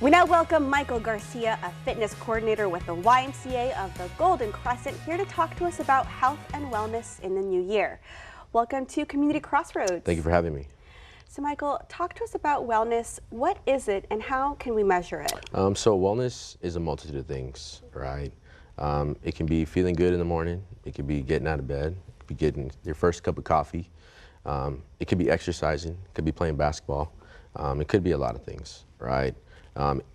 We now welcome Michael Garcia, a fitness coordinator with the YMCA of the Golden Crescent, here to talk to us about health and wellness in the new year. Welcome to Community Crossroads. Thank you for having me. So Michael, talk to us about wellness. What is it and how can we measure it? So wellness is a multitude of things, right? It can be feeling good in the morning. It could be getting out of bed. It could be getting your first cup of coffee. It could be exercising. It could be playing basketball. It could be a lot of things, right?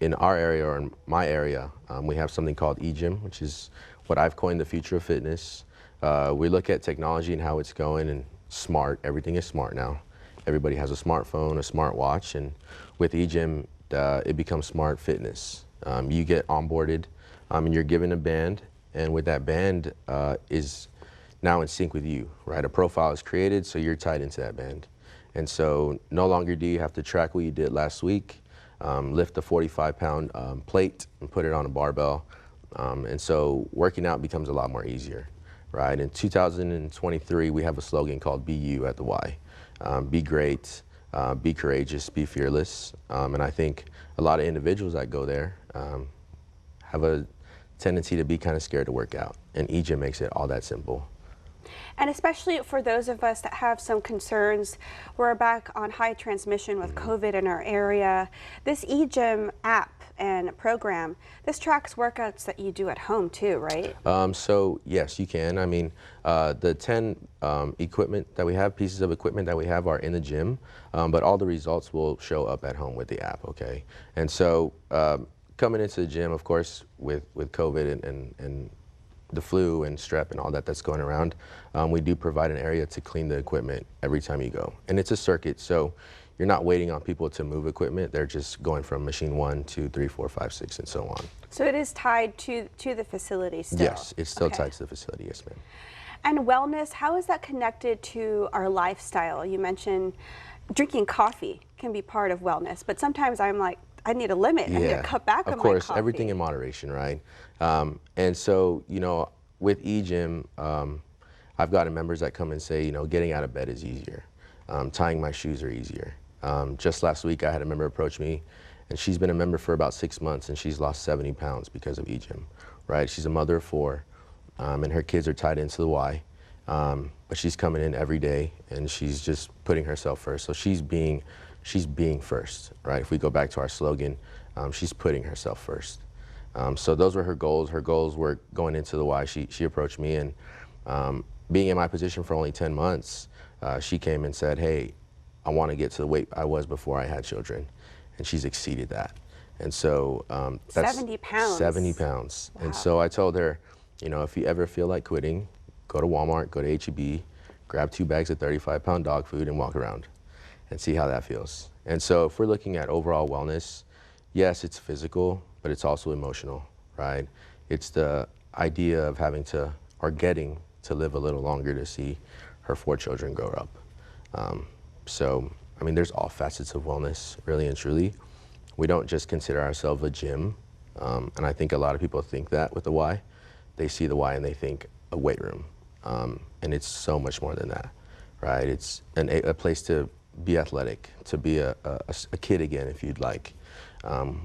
In our area, or in my area, we have something called eGym, which is what I've coined the future of fitness. We look at technology and how it's going, and smart. Everything is smart now. Everybody has a smartphone, a smartwatch, and with eGym, it becomes smart fitness. You get onboarded, and you're given a band, and with that band is now in sync with you, right? A profile is created, so you're tied into that band. And so no longer do you have to track what you did last week, lift a 45-pound plate and put it on a barbell. And so working out becomes a lot more easier, right? In 2023, we have a slogan called Be You at the Y. Be great, be courageous, be fearless. And I think a lot of individuals that go there have a tendency to be kind of scared to work out. And eGym makes it all that simple. And especially for those of us that have some concerns, we're back on high transmission with COVID in our area. This eGym app and program, this tracks workouts that you do at home too, right? So yes, you can. I mean, the 10 equipment that we have, pieces of equipment that we have are in the gym, but all the results will show up at home with the app, okay? And so coming into the gym, of course, with COVID and the flu and strep and all that's going around, we do provide an area to clean the equipment every time you go. And it's a circuit, so you're not waiting on people to move equipment. They're just going from machine 1, 2, 3, 4, 5, 6, and so on. So it is tied to the facility still? Yes, it's still tied to the facility, yes, ma'am. And wellness, how is that connected to our lifestyle? You mentioned drinking coffee can be part of wellness, but sometimes I'm like, I need a limit. Yeah, I need to cut back on my coffee. Of course, everything in moderation, right? And so, you know, with eGym, I've gotten members that come and say, you know, getting out of bed is easier. Tying my shoes are easier. Just last week, I had a member approach me, and she's been a member for about 6 months, and she's lost 70 pounds because of eGym, right? She's a mother of 4, and her kids are tied into the Y, but she's coming in every day, and she's just putting herself first. So she's being first, right? If we go back to our slogan, she's putting herself first. So those were her goals. Her goals were going into the Y. She approached me, and being in my position for only 10 months, she came and said, hey, I want to get to the weight I was before I had children. And she's exceeded that. And so that's 70 pounds. 70 pounds. Wow. And so I told her, you know, if you ever feel like quitting, go to Walmart, go to H-E-B, grab 2 bags of 35-pound dog food and walk around and see how that feels. And so if we're looking at overall wellness, yes, it's physical, but it's also emotional, right? It's the idea of having to, or getting to live a little longer to see her 4 children grow up. So, I mean, there's all facets of wellness, really and truly. We don't just consider ourselves a gym, and I think a lot of people think that with the Y. They see the Y and they think a weight room, and it's so much more than that, right? It's a place to be athletic, to be a kid again, if you'd like.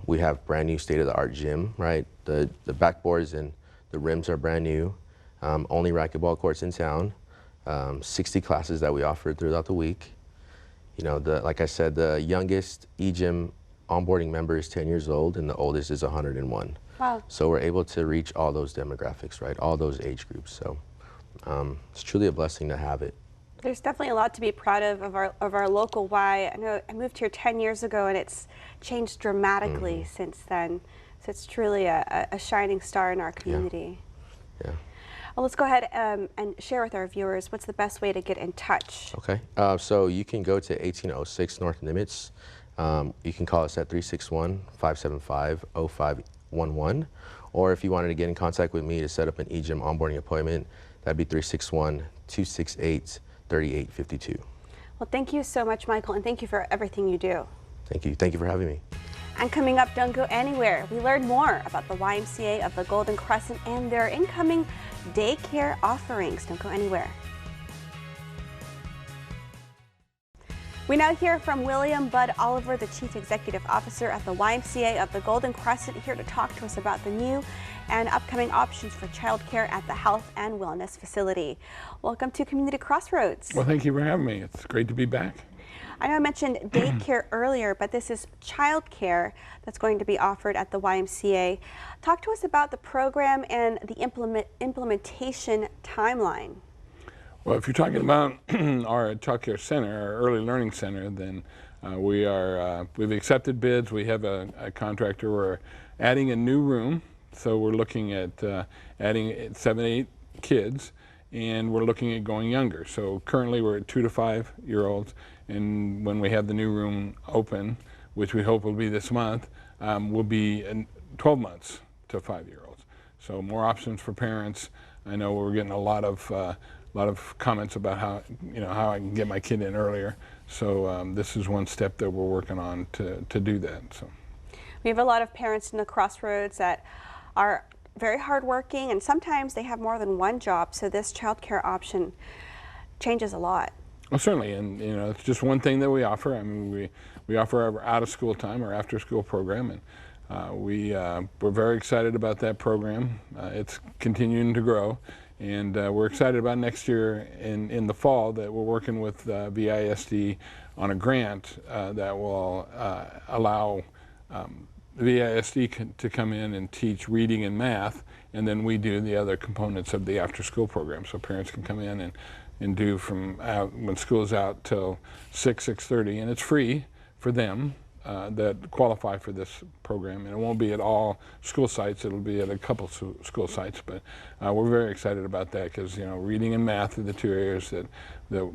We have brand new state-of-the-art gym, right? The backboards and the rims are brand new. Only racquetball courts in town. 60 classes that we offer throughout the week. You know, like I said, the youngest eGym onboarding member is 10 years old, and the oldest is 101. Wow. So we're able to reach all those demographics, right? All those age groups. So it's truly a blessing to have it. There's definitely a lot to be proud of our local Y. I know I moved here 10 years ago, and it's changed dramatically since then. So it's truly a shining star in our community. Yeah. Well, let's go ahead and share with our viewers what's the best way to get in touch. Okay. So you can go to 1806 North Nimitz. You can call us at 361-575-0511. Or if you wanted to get in contact with me to set up an eGym onboarding appointment, that'd be 361-268-3852. Well, thank you so much, Michael, and thank you for everything you do. Thank you. Thank you for having me. And coming up, don't go anywhere. We learn more about the YMCA of the Golden Crescent and their incoming daycare offerings. Don't go anywhere. We now hear from William Bud Oliver, the Chief Executive Officer at the YMCA of the Golden Crescent, here to talk to us about the new and upcoming options for childcare at the Health and Wellness Facility. Welcome to Community Crossroads. Well, thank you for having me. It's great to be back. I know I mentioned daycare earlier, but this is childcare that's going to be offered at the YMCA. Talk to us about the program and the implementation timeline. Well, if you're talking about our childcare center, our early learning center, then we've accepted bids. We have a contractor. We're adding a new room, so we're looking at adding 7, 8 kids, and we're looking at going younger. So currently we're at 2 to 5 year olds, and when we have the new room open, which we hope will be this month, will be in 12 months to 5 year olds. So more options for parents. I know we're getting a lot of comments about how I can get my kid in earlier. So this is one step that we're working on to do that. So we have a lot of parents in the Crossroads that are very hardworking, and sometimes they have more than one job. So this childcare option changes a lot. Well, certainly, and it's just one thing that we offer. I mean, we offer our out-of-school time, our after-school program, and we're very excited about that program. It's continuing to grow. And we're excited about next year in the fall that we're working with VISD on a grant that will allow VISD to come in and teach reading and math, and then we do the other components of the after-school program. So parents can come in and do from when school's out till 6:30, and it's free for them that qualify for this program, and it won't be at all school sites. It'll be at a couple school sites, but we're very excited about that because reading and math are the two areas that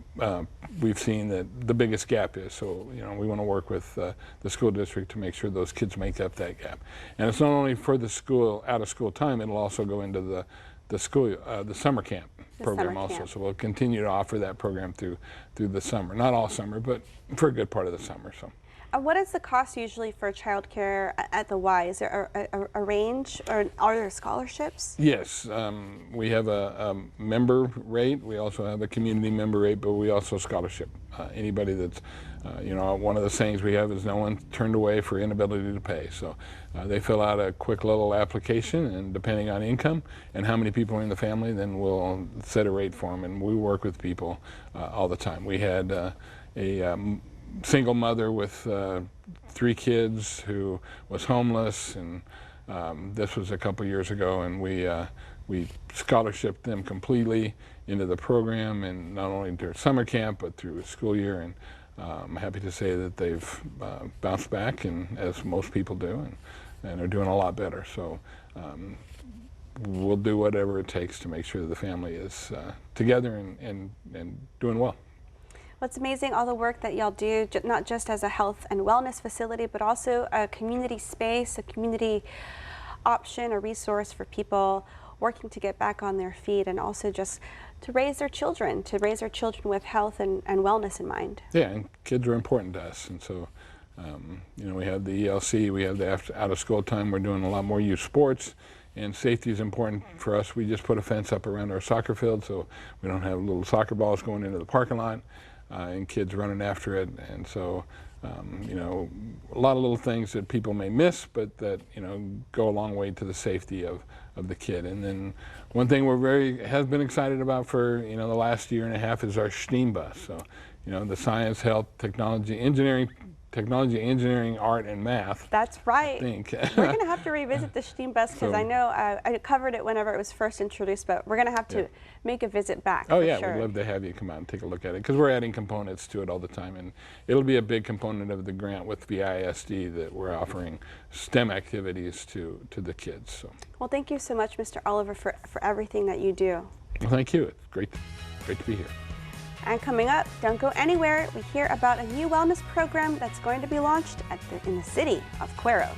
we've seen that the biggest gap is. So we want to work with the school district to make sure those kids make up that gap. And it's not only for the school out of school time; it'll also go into the school the summer camp program also. So we'll continue to offer that program through the summer, not all summer, but for a good part of the summer. So. What is the cost usually for childcare at the Y? Is there a range, or are there scholarships? Yes, we have a member rate. We also have a community member rate, but we also scholarship anybody that's, one of the sayings we have is no one turned away for inability to pay. So they fill out a quick little application, and depending on income and how many people are in the family, then we'll set a rate for them. And we work with people all the time. We had a single mother with 3 kids who was homeless, and this was a couple years ago, and we scholarshiped them completely into the program, and not only during summer camp but through the school year, and I'm happy to say that they've bounced back, and as most people do, and are doing a lot better. So we'll do whatever it takes to make sure that the family is together and doing well. Well, it's amazing all the work that y'all do, not just as a health and wellness facility, but also a community space, a community option, a resource for people working to get back on their feet, and also just to raise their children, with health and wellness in mind. Yeah, and kids are important to us, and so we have the ELC, we have the out-of-school time. We're doing a lot more youth sports, and safety is important for us. We just put a fence up around our soccer field so we don't have little soccer balls going into the parking lot. And kids running after it, and so a lot of little things that people may miss, but that go a long way to the safety of the kid. And then one thing we're have been excited about for the last year and a half is our STEAM bus. So the science, health, technology, engineering, art, and math. That's right. I think. We're going to have to revisit the STEAM bus because I know I covered it whenever it was first introduced, but we're going to have to make a visit back. Oh yeah, sure. We'd love to have you come out and take a look at it because we're adding components to it all the time, and it'll be a big component of the grant with VISD that we're offering STEM activities to the kids. So. Well, thank you so much, Mr. Oliver, for everything that you do. Well, thank you. It's great to be here. And coming up, don't go anywhere, we hear about a new wellness program that's going to be launched in the city of Cuero.